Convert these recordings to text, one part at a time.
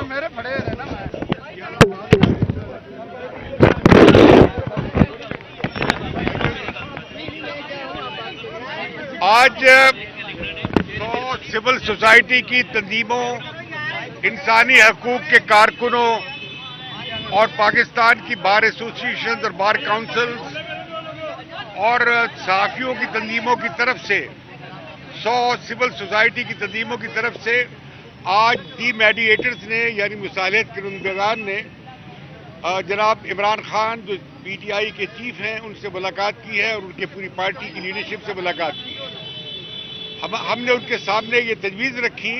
میرے پڑے رہے نا آج سول سوسائٹی کی تنظیموں، انسانی حقوق کے کارکنوں اور پاکستان کی بار ایسوسیشن اور بار کاؤنسلز اور صحافیوں کی تنظیموں کی طرف سے 100 سول سوسائٹی کی تنظیموں کی طرف سے آج دی میڈیٹرز نے یعنی مصالحت کنندگان نے جناب عمران خان جو پی ٹی آئی کے چیف ہیں ان سے ملاقات کی ہے اور ان کے پوری پارٹی کی لیڈرشپ سے ملاقات کی ہے۔ ہم نے ان کے سامنے یہ تجویز رکھی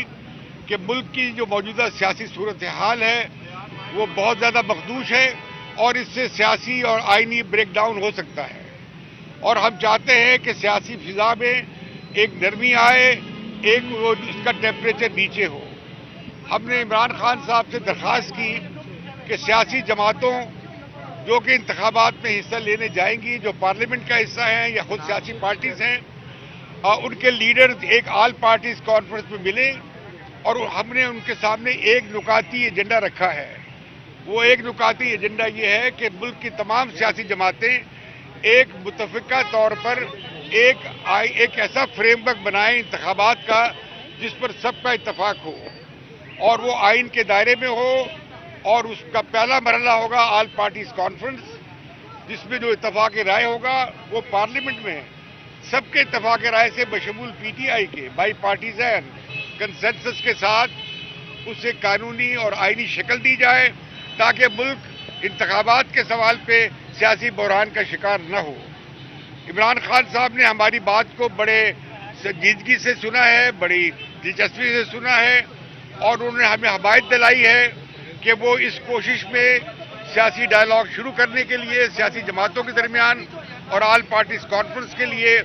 کہ ملک کی جو موجودہ سیاسی صورتحال ہے وہ بہت زیادہ مخدوش ہے اور اس سے سیاسی اور آئینی بریک ڈاؤن ہو سکتا ہے، اور ہم چاہتے ہیں کہ سیاسی فضا میں ایک نرمی آئے، ایک اس کا ٹیمپریچر نیچے ہو۔ ہم نے عمران خان صاحب سے درخواست کی کہ سیاسی جماعتوں جو کہ انتخابات میں حصہ لینے جائیں گی، جو پارلیمنٹ کا حصہ ہیں یا خود سیاسی پارٹیز ہیں، ان کے لیڈرز ایک آل پارٹیز کانفرنس میں ملیں، اور ہم نے ان کے سامنے ایک نکاتی ایجنڈا رکھا ہے۔ وہ ایک نکاتی ایجنڈا یہ ہے کہ ملک کی تمام سیاسی جماعتیں ایک متفقہ طور پر ایک ایسا فریم ورک بنائیں انتخابات کا جس پر سب کا اتفاق ہو، اور وہ آئین کے دائرے میں ہو، اور اس کا پہلا مرحلہ ہوگا آل پارٹیز کانفرنس، جس میں جو اتفاق رائے ہوگا وہ پارلیمنٹ میں سب کے اتفاق رائے سے بشمول پی ٹی آئی کے بائی پارٹیزن کنسنسس کے ساتھ اسے قانونی اور آئینی شکل دی جائے تاکہ ملک انتخابات کے سوال پہ سیاسی بحران کا شکار نہ ہو۔ عمران خان صاحب نے ہماری بات کو بڑے سنجیدگی سے سنا ہے، بڑی دلچسپی سے سنا ہے، اور انہوں نے ہمیں حمایت دلائی ہے کہ وہ اس کوشش میں سیاسی ڈائلاگ شروع کرنے کے لیے سیاسی جماعتوں کے درمیان اور آل پارٹیز کانفرنس کے لیے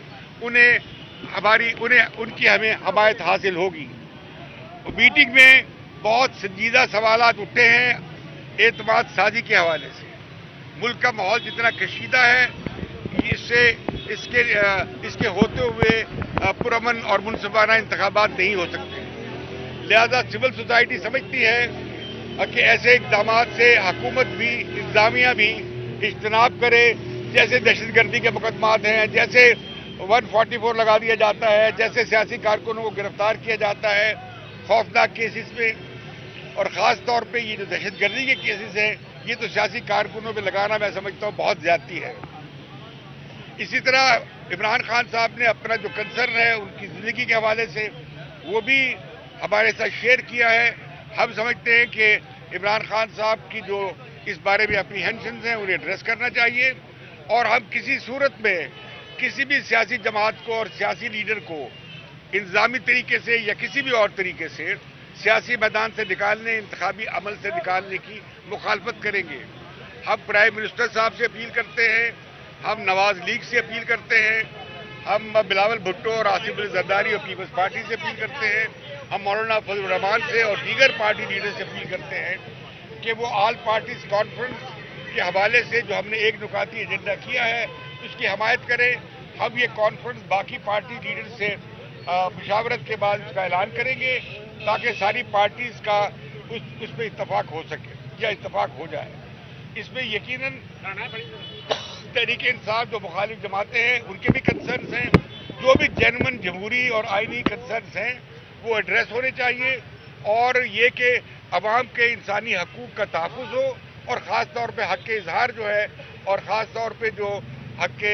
ان کی ہمیں حمایت حاصل ہوگی۔ میٹنگ میں بہت سنجیدہ سوالات اٹھے ہیں اعتماد سازی کے حوالے سے۔ ملک کا ماحول جتنا کشیدہ ہے اس کے ہوتے ہوئے پرامن اور منصفانہ انتخابات نہیں ہو سکتے، لہذا سول سوسائٹی سمجھتی ہے کہ ایسے اقدامات سے حکومت بھی، انتظامیہ بھی اجتناب کرے، جیسے دہشت گردی کے مقدمات ہیں، جیسے 144 لگا دیا جاتا ہے، جیسے سیاسی کارکنوں کو گرفتار کیا جاتا ہے خوفناک کیسز میں، اور خاص طور پہ یہ جو دہشت گردی کے کیسز ہیں یہ تو سیاسی کارکنوں پہ لگانا میں سمجھتا ہوں بہت زیادتی ہے۔ اسی طرح عمران خان صاحب نے اپنا جو کنسرن ہے ان کی زندگی کے حوالے سے وہ بھی ہمارے ساتھ شیئر کیا ہے۔ ہم سمجھتے ہیں کہ عمران خان صاحب کی جو اس بارے میں اپریہنشنز ہیں انہیں ایڈریس کرنا چاہیے، اور ہم کسی صورت میں کسی بھی سیاسی جماعت کو اور سیاسی لیڈر کو انتظامی طریقے سے یا کسی بھی اور طریقے سے سیاسی میدان سے نکالنے، انتخابی عمل سے نکالنے کی مخالفت کریں گے۔ ہم پرائم منسٹر صاحب سے اپیل کرتے ہیں، ہم نواز لیگ سے اپیل کرتے ہیں، ہم بلاول بھٹو اور آصف علی زرداری اور پیپلز پارٹی سے اپیل کرتے ہیں، ہم مولانا فضل الرحمان سے اور دیگر پارٹی لیڈر سے اپیل کرتے ہیں کہ وہ آل پارٹیز کانفرنس کے حوالے سے جو ہم نے ایک نکاتی ایجنڈا کیا ہے اس کی حمایت کریں۔ ہم یہ کانفرنس باقی پارٹی لیڈر سے مشاورت کے بعد اس کا اعلان کریں گے تاکہ ساری پارٹیز کا اس پہ اتفاق ہو سکے یا اتفاق ہو جائے۔ اس میں یقیناً تحریک انصاف جو مخالف جماعتیں ہیں ان کے بھی کنسرنز ہیں، جو بھی جینوئن جمہوری اور آئینی کنسرنز ہیں وہ ایڈریس ہونے چاہیے، اور یہ کہ عوام کے انسانی حقوق کا تحفظ ہو، اور خاص طور پہ حق اظہار جو ہے، اور خاص طور پہ جو حق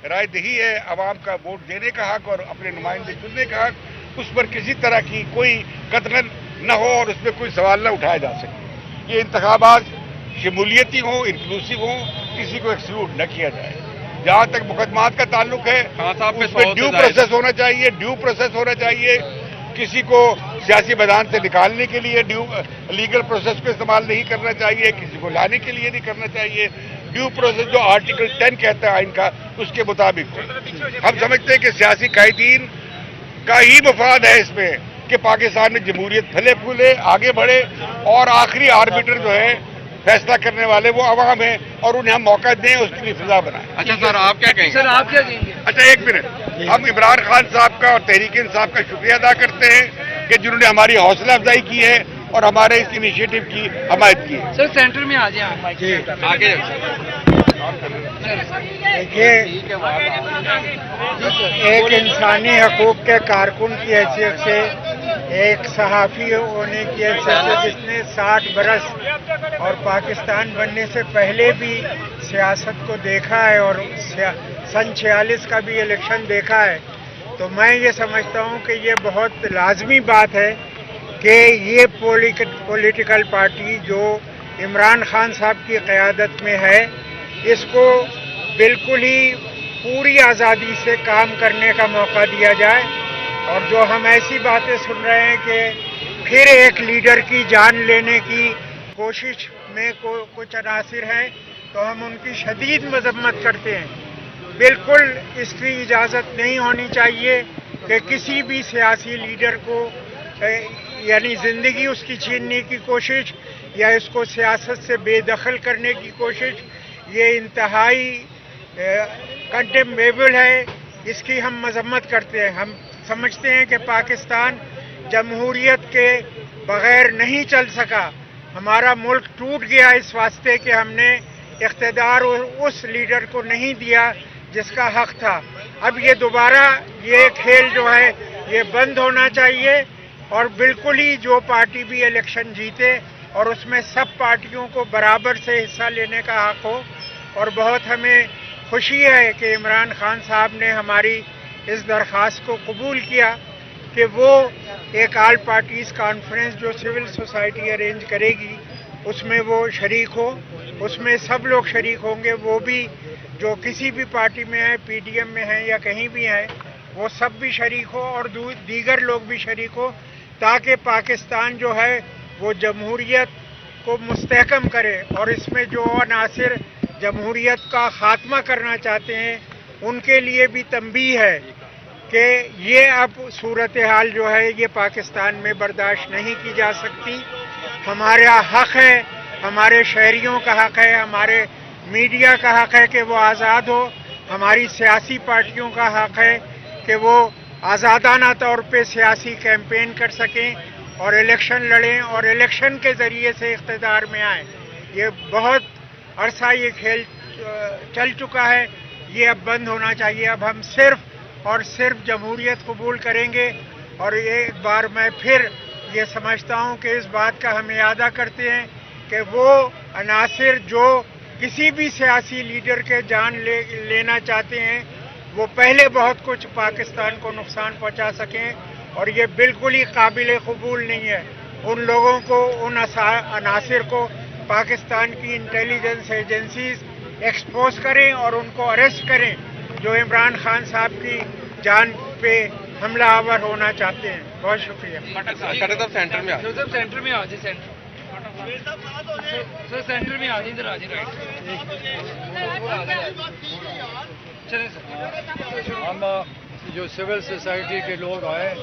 رائے دہی ہے، عوام کا ووٹ دینے کا حق اور اپنے نمائندے چننے کا حق، اس پر کسی طرح کی کوئی قطغن نہ ہو اور اس پہ کوئی سوال نہ اٹھایا جا سکے۔ یہ انتخابات شمولیتی ہوں، انکلوسیو ہوں، کسی کو ایکسکلوڈ نہ کیا جائے۔ جہاں تک مقدمات کا تعلق ہے اس پہ ڈیو پروسیس ہونا چاہیے، کسی کو سیاسی میدان سے نکالنے کے لیے لیگل پروسیس کو استعمال نہیں کرنا چاہیے، کسی کو لانے کے لیے نہیں کرنا چاہیے۔ ڈیو پروسیس جو آرٹیکل 10 کہتا ہے آئین کا، اس کے مطابق ہم سمجھتے ہیں کہ سیاسی قائدین کا ہی مفاد ہے اس میں کہ پاکستان میں جمہوریت پھلے پھولے، آگے بڑھے، اور آخری آربیٹر جو ہے فیصلہ کرنے والے وہ عوام ہیں اور انہیں ہم موقع دیں، اس کے لیے فضا بنائیں۔ اچھا سر، آپ کیا کہیں گے؟ سر آپ کیا کہیں گے؟ اچھا ایک منٹ، ہم عمران خان صاحب کا اور تحریک انصاف کا شکریہ ادا کرتے ہیں کہ جنہوں نے ہماری حوصلہ افزائی کی ہے اور ہمارے اس انیشیٹو کی حمایت کی ہے۔ سر سینٹر میں آ جائیں آپ۔ جی آگے دیکھیے، ایک انسانی حقوق کے کارکن کی حیثیت سے، ایک صحافی ہونے کی حیثیت سے جس نے 60 برس اور پاکستان بننے سے پہلے بھی سیاست کو دیکھا ہے اور سن 46 کا بھی الیکشن دیکھا ہے، تو میں یہ سمجھتا ہوں کہ یہ بہت لازمی بات ہے کہ یہ پولیٹیکل پارٹی جو عمران خان صاحب کی قیادت میں ہے، اس کو بالکل ہی پوری آزادی سے کام کرنے کا موقع دیا جائے، اور جو ہم ایسی باتیں سن رہے ہیں کہ پھر ایک لیڈر کی جان لینے کی کوشش میں کچھ عناصر ہیں، تو ہم ان کی شدید مذمت کرتے ہیں۔ بالکل اس کی اجازت نہیں ہونی چاہیے کہ کسی بھی سیاسی لیڈر کو یعنی زندگی اس کی چھیننے کی کوشش یا اس کو سیاست سے بے دخل کرنے کی کوشش، یہ انتہائی کنڈیمیبل ہے، اس کی ہم مذمت کرتے ہیں۔ ہم سمجھتے ہیں کہ پاکستان جمہوریت کے بغیر نہیں چل سکا، ہمارا ملک ٹوٹ گیا اس واسطے کہ ہم نے اقتدار اس لیڈر کو نہیں دیا جس کا حق تھا۔ اب یہ دوبارہ یہ کھیل جو ہے یہ بند ہونا چاہیے، اور بالکل ہی جو پارٹی بھی الیکشن جیتے اور اس میں سب پارٹیوں کو برابر سے حصہ لینے کا حق ہو۔ اور بہت ہمیں خوشی ہے کہ عمران خان صاحب نے ہماری اس درخواست کو قبول کیا کہ وہ ایک آل پارٹیز کانفرنس جو سول سوسائٹی ارینج کرے گی اس میں وہ شریک ہو، اس میں سب لوگ شریک ہوں گے، وہ بھی جو کسی بھی پارٹی میں ہیں، پی ڈی ایم میں ہیں یا کہیں بھی ہیں، وہ سب بھی شریک ہو اور دیگر لوگ بھی شریک ہو، تاکہ پاکستان جو ہے وہ جمہوریت کو مستحکم کرے، اور اس میں جو عناصر جمہوریت کا خاتمہ کرنا چاہتے ہیں ان کے لیے بھی تنبیہ ہے کہ یہ اب صورتحال جو ہے یہ پاکستان میں برداشت نہیں کی جا سکتی۔ ہمارا حق ہے، ہمارے شہریوں کا حق ہے، ہمارے میڈیا کا حق ہے کہ وہ آزاد ہو، ہماری سیاسی پارٹیوں کا حق ہے کہ وہ آزادانہ طور پہ سیاسی کیمپین کر سکیں اور الیکشن لڑیں اور الیکشن کے ذریعے سے اقتدار میں آئیں۔ یہ بہت عرصہ یہ کھیل چل چکا ہے، یہ اب بند ہونا چاہیے۔ اب ہم صرف اور صرف جمہوریت قبول کریں گے، اور ایک بار میں پھر یہ سمجھتا ہوں کہ اس بات کا ہم اعادہ کرتے ہیں کہ وہ عناصر جو کسی بھی سیاسی لیڈر کے جان لینا چاہتے ہیں وہ پہلے بہت کچھ پاکستان کو نقصان پہنچا سکیں، اور یہ بالکل ہی قابل قبول نہیں ہے۔ ان لوگوں کو، ان عناصر کو پاکستان کی انٹیلیجنس ایجنسیز ایکسپوز کریں اور ان کو اریسٹ کریں جو عمران خان صاحب کی جان پہ حملہ آور ہونا چاہتے ہیں۔ بہت شکریہ۔ سینٹر میں سر سینٹر میں آ جائے، سینٹر سر سینٹر میں آ جائے، ادھر آ جائے۔ چلیں سر۔ ہم جو سول سوسائٹی کے لوگ آئے،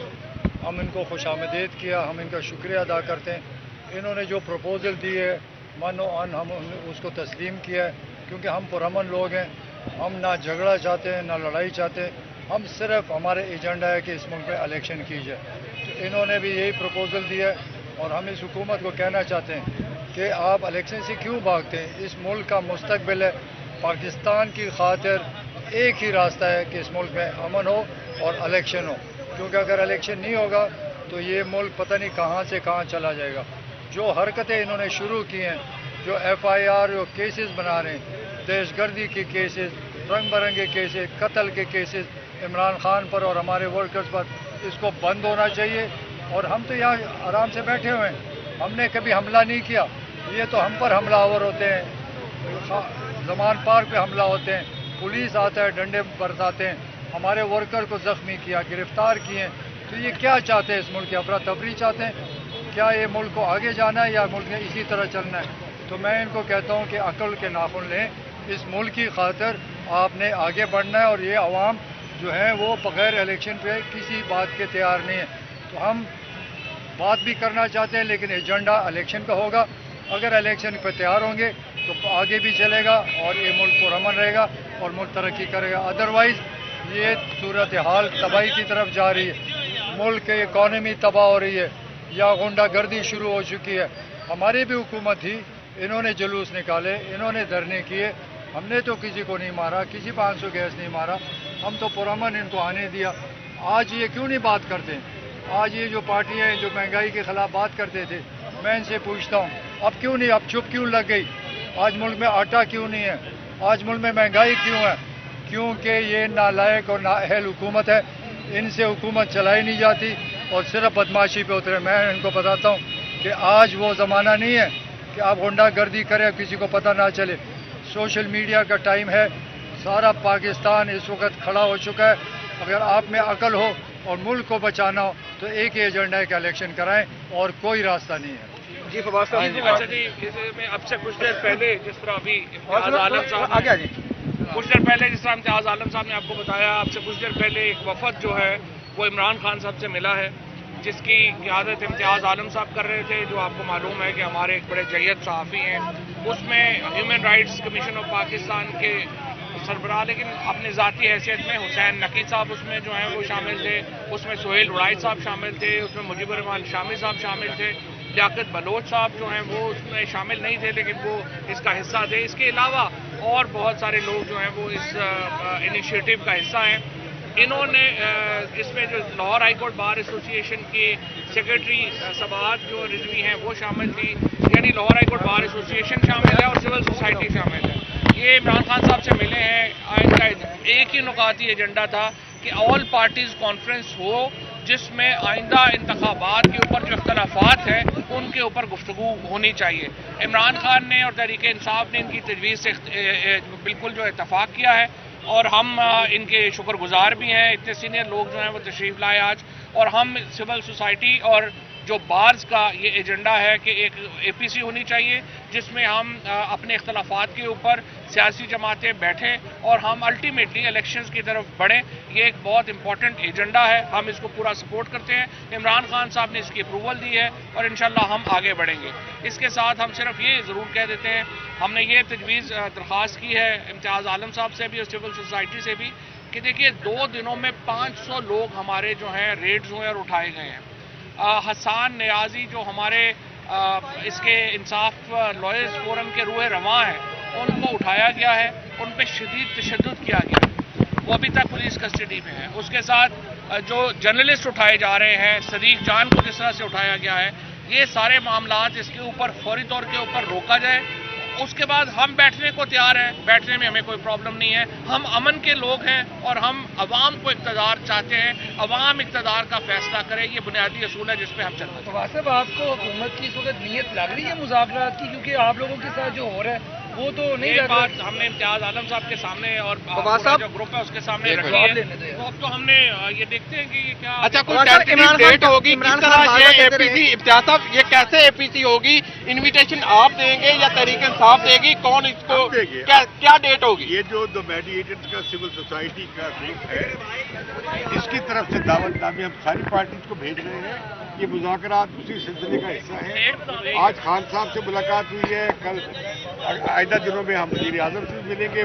ہم ان کو خوش آمدید کیا، ہم ان کا شکریہ ادا کرتے ہیں۔ انہوں نے جو پروپوزل دی ہے من و ان ہم اس کو تسلیم کیا ہے، کیونکہ ہم پرامن لوگ ہیں، ہم نہ جھگڑا چاہتے ہیں نہ لڑائی چاہتے ہیں، ہم صرف ہمارے ایجنڈا ہے کہ اس ملک میں الیکشن کی جائے۔ تو انہوں نے بھی یہی پروپوزل دیا ہے، اور ہم اس حکومت کو کہنا چاہتے ہیں کہ آپ الیکشن سے کیوں بھاگتے ہیں؟ اس ملک کا مستقبل ہے، پاکستان کی خاطر ایک ہی راستہ ہے کہ اس ملک میں امن ہو اور الیکشن ہو، کیونکہ اگر الیکشن نہیں ہوگا تو یہ ملک پتہ نہیں کہاں سے کہاں چلا جائے گا۔ جو حرکتیں انہوں نے شروع کی ہیں، جو ایف آئی آر جو کیسز بنا رہے ہیں، دہشت گردی کے کیسز، رنگ برنگے کیسز، قتل کے کیسز عمران خان پر اور ہمارے ورکرز پر، اس کو بند ہونا چاہیے۔ اور ہم تو یہاں آرام سے بیٹھے ہوئے ہیں، ہم نے کبھی حملہ نہیں کیا، یہ تو ہم پر حملہ آور ہوتے ہیں، زمان پارک پہ حملہ ہوتے ہیں، پولیس آتا ہے، ڈنڈے برساتے ہیں، ہمارے ورکر کو زخمی کیا، گرفتار کیے۔ تو یہ کیا چاہتے ہیں؟ اس ملک کی افراتفری چاہتے ہیں؟ کیا یہ ملک کو آگے جانا ہے یا ملک نے اسی طرح چلنا ہے؟ تو میں ان کو کہتا ہوں کہ عقل کے ناخن لیں، اس ملک کی خاطر آپ نے آگے بڑھنا ہے، اور یہ عوام جو ہیں وہ بغیر الیکشن پہ کسی بات کے تیار نہیں ہے۔ تو ہم بات بھی کرنا چاہتے ہیں لیکن ایجنڈا الیکشن کا ہوگا، اگر الیکشن پہ تیار ہوں گے تو آگے بھی چلے گا اور یہ ملک پرامن رہے گا اور ملک ترقی کرے گا. ادروائز یہ صورتحال تباہی کی طرف جا رہی ہے, ملک کی اکانومی تباہ ہو رہی ہے, یا غنڈہ گردی شروع ہو چکی ہے. ہماری بھی حکومت تھی, انہوں نے جلوس نکالے, انہوں نے دھرنے کیے, ہم نے تو کسی کو نہیں مارا, کسی پہ آنسو گیس نہیں مارا, ہم تو پرامن ان کو آنے دیا. آج یہ کیوں نہیں بات کرتے؟ آج یہ جو پارٹیاں ہیں جو مہنگائی کے خلاف بات کرتے تھے, میں ان سے پوچھتا ہوں اب کیوں نہیں, اب چپ کیوں لگ گئی؟ آج ملک میں آٹا کیوں نہیں ہے؟ آج ملک میں مہنگائی کیوں ہے؟ کیونکہ یہ نالائق اور نااہل حکومت ہے, ان سے حکومت چلائی نہیں جاتی اور صرف بدماشی پہ اترے. میں ان کو بتاتا ہوں کہ آج وہ زمانہ نہیں ہے کہ آپ غنڈہ گردی کریں کسی کو پتہ نہ چلے. سوشل میڈیا کا ٹائم ہے, سارا پاکستان اس وقت کھڑا ہو چکا ہے. اگر آپ میں عقل ہو اور ملک کو بچانا ہو تو ایک ہی ایجنڈا ہے کہ الیکشن کرائیں اور کوئی راستہ نہیں ہے. جی فواز صاحب, اچھا جی, میں اب سے کچھ دیر پہلے جس طرح ابھی امتیاز عالم صاحب آگے جی. کچھ دیر پہلے جس طرح امتیاز عالم صاحب نے آپ کو بتایا, اب سے کچھ دیر پہلے ایک وفد جو ہے وہ عمران خان صاحب سے ملا ہے, جس کی قیادت امتیاز عالم صاحب کر رہے تھے, جو آپ کو معلوم ہے کہ ہمارے ایک بڑے جید صحافی ہیں. اس میں human rights commission of Pakistan کے سربراہ, لیکن اپنی ذاتی حیثیت میں حسین نقی صاحب اس میں جو ہیں وہ شامل تھے, اس میں سہیل اڑائی صاحب شامل تھے, اس میں مجیب الرحمان شامی صاحب شامل تھے, لیاقت بلوچ صاحب جو ہیں وہ اس میں شامل نہیں تھے لیکن وہ اس کا حصہ تھے. اس کے علاوہ اور بہت سارے لوگ جو ہیں وہ اس انیشیٹو کا حصہ ہیں. انہوں نے اس میں جو لاہور ہائی کورٹ بار ایسوسی ایشن کے سیکرٹری سبات جو رضوی ہیں وہ شامل تھی, یعنی لاہور ہائی کورٹ بار ایسوسی ایشن شامل ہے اور سول سوسائٹی شامل ہے. یہ عمران خان صاحب سے ملے ہیں, ان کا ایک ہی نکاتی ایجنڈا تھا کہ آل پارٹیز کانفرنس ہو, جس میں آئندہ انتخابات کے اوپر جو اختلافات ہیں ان کے اوپر گفتگو ہونی چاہیے. عمران خان نے اور تحریک انصاف نے ان کی تجویز سے بالکل جو اتفاق کیا ہے اور ہم ان کے شکر گزار بھی ہیں. اتنے سینئر لوگ جو ہیں وہ تشریف لائے آج, اور ہم سول سوسائٹی اور جو بارز کا یہ ایجنڈا ہے کہ ایک اے پی سی ہونی چاہیے جس میں ہم اپنے اختلافات کے اوپر سیاسی جماعتیں بیٹھیں اور ہم الٹیمیٹلی الیکشنز کی طرف بڑھیں. یہ ایک بہت امپورٹنٹ ایجنڈا ہے, ہم اس کو پورا سپورٹ کرتے ہیں. عمران خان صاحب نے اس کی اپروول دی ہے اور انشاءاللہ ہم آگے بڑھیں گے. اس کے ساتھ ہم صرف یہ ضرور کہہ دیتے ہیں, ہم نے یہ تجویز درخواست کی ہے امتیاز عالم صاحب سے بھی اور سول سوسائٹی سے بھی کہ دیکھیے 2 دنوں میں 500 لوگ ہمارے جو ہیں ریڈز ہوئے اور اٹھائے گئے ہیں. حسان نیازی جو ہمارے اس کے انصاف لائرز فورم کے روح رواں ہیں, ان کو اٹھایا گیا ہے, ان پہ شدید تشدد کیا گیا ہے, وہ ابھی تک پولیس کسٹڈی میں ہیں. اس کے ساتھ جو جرنلسٹ اٹھائے جا رہے ہیں, صدیق جان کو جس طرح سے اٹھایا گیا ہے, یہ سارے معاملات اس کے اوپر فوری طور کے اوپر روکا جائے. اس کے بعد ہم بیٹھنے کو تیار ہیں, بیٹھنے میں ہمیں کوئی پرابلم نہیں ہے. ہم امن کے لوگ ہیں اور ہم عوام کو اقتدار چاہتے ہیں, عوام اقتدار کا فیصلہ کرے, یہ بنیادی اصول ہے جس پہ ہم چلتے ہیں. فواز صاحب, آپ کو حکومت کی اس وقت نیت لگ رہی ہے مذاکرات کی, کیونکہ آپ لوگوں کے ساتھ جو ہو رہا ہے وہ تو نہیں ایک لگ رہا. بات ہم نے امتیاز عالم صاحب کے سامنے اور فواز صاحب, جو گروپ ہے اس کے سامنے ایک رکھی جواب ہے, تو اب تو ہم نے یہ دیکھتے ہیں کہ یہ کیا. اچھا, کوئی فواز صاحب, ٹینٹیو ڈیٹ ہوگی عمران کس خان طرح بار یہ بار اے کہتے پی رہے سی, امتیاز صاحب یہ کیسے اے پی سی ہوگی؟ انویٹیشن آپ دیں گے یا تحریک انصاف دے گی؟ کون اس کو دیں گے. کیا ڈیٹ ہوگی؟ یہ جو دو میڈیٹرز کا سول سوسائٹی کا گروپ ہے, اس کی طرف سے دعوت نامے ہم ساری پارٹیز کو بھیج رہے ہیں. یہ مذاکرات اسی سلسلے کا حصہ ہے. آج خان صاحب سے ملاقات ہوئی ہے, کل آئندہ دنوں میں ہم وزیر اعظم سے ملیں گے,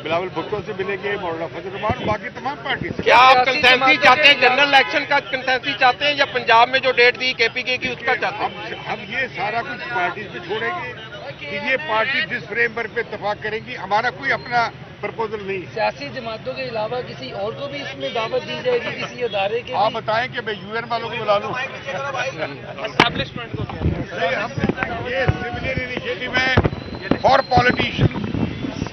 بلاول بھٹو سے ملیں گے, مولانا فضل الرحمان, باقی تمام پارٹی سے. کیا آپ کنسنسی چاہتے ہیں, جنرل الیکشن کا کنسنسی چاہتے ہیں یا پنجاب میں جو ڈیٹ دی کے پی کے کی اس کا چاہتے ہیں؟ ہم یہ سارا کچھ پارٹیز پہ چھوڑیں گے کہ یہ پارٹی جس فریم ورک پہ اتفاق کریں گی. ہمارا کوئی اپنا پرپوزل نہیں ہے. سیاسی جماعتوں کے علاوہ کسی اور کو بھی اس میں دعوت دی جائے گی, کسی ادارے کے؟ آپ بتائیں کہ میں یو این والوں کو بلا لوں. اسٹیبلشمنٹ کو یہ سویلین انیشیٹو ہے فار پالیٹیشین,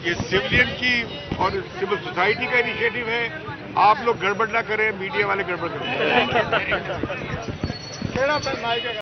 یہ سویلین کی اور سول سوسائٹی کا انیشیٹو ہے. آپ لوگ گڑبڑ نہ کریں, میڈیا والے گڑبڑ کریں.